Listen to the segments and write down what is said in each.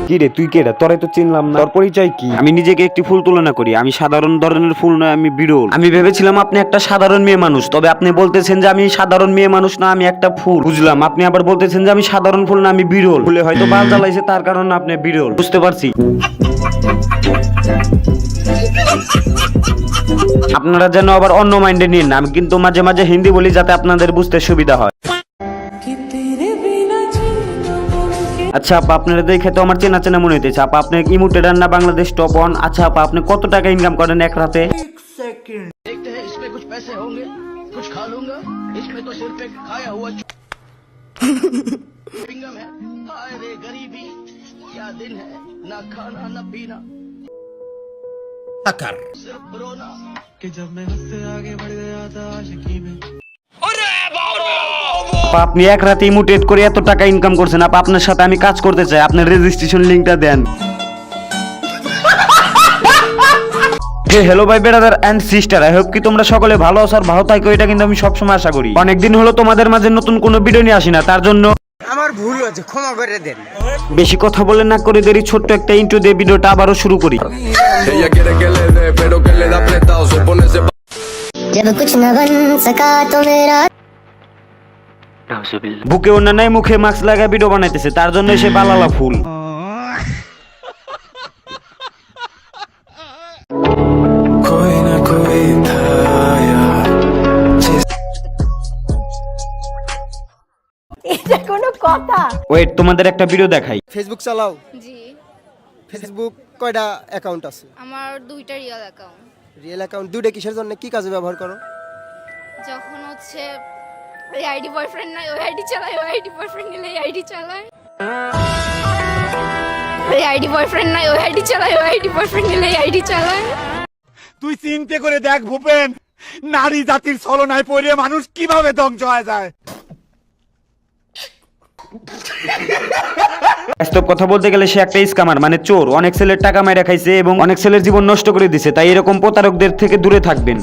কি রে তুই কেডা? তোরে তো চিনলাম না, তোর পরিচয় কি? আমি নিজেকে একটি ফুল তুলনা করি, আমি সাধারণ ধরনের ফুল নয়, আমি বিরল। আমি ভেবেছিলাম আপনি একটা সাধারণ মেয়ে মানুষ, তবে আপনি বলতেছেন যে আমি সাধারণ মেয়ে মানুষ না, আমি একটা ফুল। বুঝলাম, আপনি আবার বলতেছেন যে আমি সাধারণ ফুল না, আমি বিরল। ফুলে হয়তো বাল জ্বালাইছে, তার কারণে আপনি বিরল। বুঝতে পারছি। আপনারা যেন আবার অন্য মাইন্ডে নিন না, আমি কিন্তু মাঝে মাঝে হিন্দি বলি যাতে আপনাদের বুঝতে সুবিধা হয়। আচ্ছা আপা, আপনারা দেখে তো আমার চেনা চেনা মনে হইতেছে। আপা, আপনি ইমুটে রান্না বাংলাদেশ টপ 1। আচ্ছা আপা, আপনি কত টাকা ইনকাম করেন এক রাতে? देखते हैं इसमें कुछ पैसे होंगे, कुछ खा लूंगा, इसमें तो सिर पे खाया हुआ चिंगम है। हाय रे गरीबी, क्या दिन है, ना खाना ना पीना, सिर्फ रोना कि जब मैं उससे आगे बढ़ गया था आशिकी में। আপা, আপনি এক রাতে ইমুটেট করে এত টাকা ইনকাম করছেন। আপা, আপনার সাথে আমি কাজ করতে চাই, আপনার রেজিস্ট্রেশন লিংকটা দেন। হ্যালো ভাই brother and sister, I hope কি তোমরা সকলে ভালো আছো আর ভালো থাকো, এটা কিন্তু আমি সবসময় আশা করি। অনেকদিন হলো তোমাদের মাঝে নতুন কোনো ভিডিও নিয়ে আসি না, তার জন্য আমার ভুল হয়েছে, ক্ষমা করে দেন। বেশি কথা বলে না করে দেরি, ছোট্ট একটা ইন্ট্রো দিয়ে ভিডিওটা আবারও শুরু করি। जब कुछ न बन सका तो मेरा বুকে ওনা নাই, মুখে মাস্ক লাগায় ভিডিও বানাইতেছে, তার জন্য সে বালালা ফুল। এটা কোনো কথা? ওয়েট, তোমাদের একটা ভিডিও দেখাই। ফেসবুক চালাও? জি, ফেসবুক কয়টা অ্যাকাউন্ট আছে? আমার দুইটা রিয়েল অ্যাকাউন্ট। রিয়েল অ্যাকাউন্ট দুইটা কিসের জন্য, কি কাজে ব্যবহার করো? যখন হচ্ছে ওই আইডি বয়ফ্রেন্ড নাই, ওই আইডি চালায়, ওই আইডি বয়ফ্রেন্ড নিলে এই আইডি চালায়, ওই আইডি বয়ফ্রেন্ড নাই, ওই আইডি চালায়, ওই আইডি বয়ফ্রেন্ড নিলে এই আইডি চালায়। তুই চিন্তা করে দেখ ভূপেন, নারী জাতির ছলনায় পড়ে মানুষ কিভাবে ধ্বংস হয়ে যায়। বাস্তব কথা বলতে গেলে সে একটা স্ক্যামার, মানে চোর। অনেক ছেলের টাকা মাইরা খাইছে এবং অনেক ছেলের জীবন নষ্ট করে দিছে, তাই এরকম প্রতারকদের থেকে দূরে থাকবেন।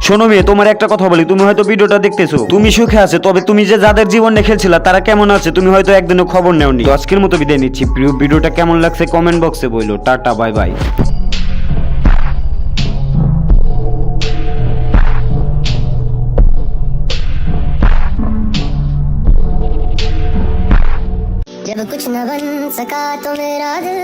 শোনো মেয়ে, তোমার একটা কথা বলি, তুমি হয়তো ভিডিওটা দেখতেছো, তুমি সুখে আছে, তবে তুমি যে যাদের জীবন রেখেছিলা তারা কেমন আছে তুমি হয়তো একদিনও খবর নেওনি। তো আজকের মতো বিদায় নিচ্ছি। প্রিয় ভিডিওটা কেমন লাগছে কমেন্ট বক্সে বইলো। Tata, bye bye. जब कुछ न बन सका तो मेरा दिल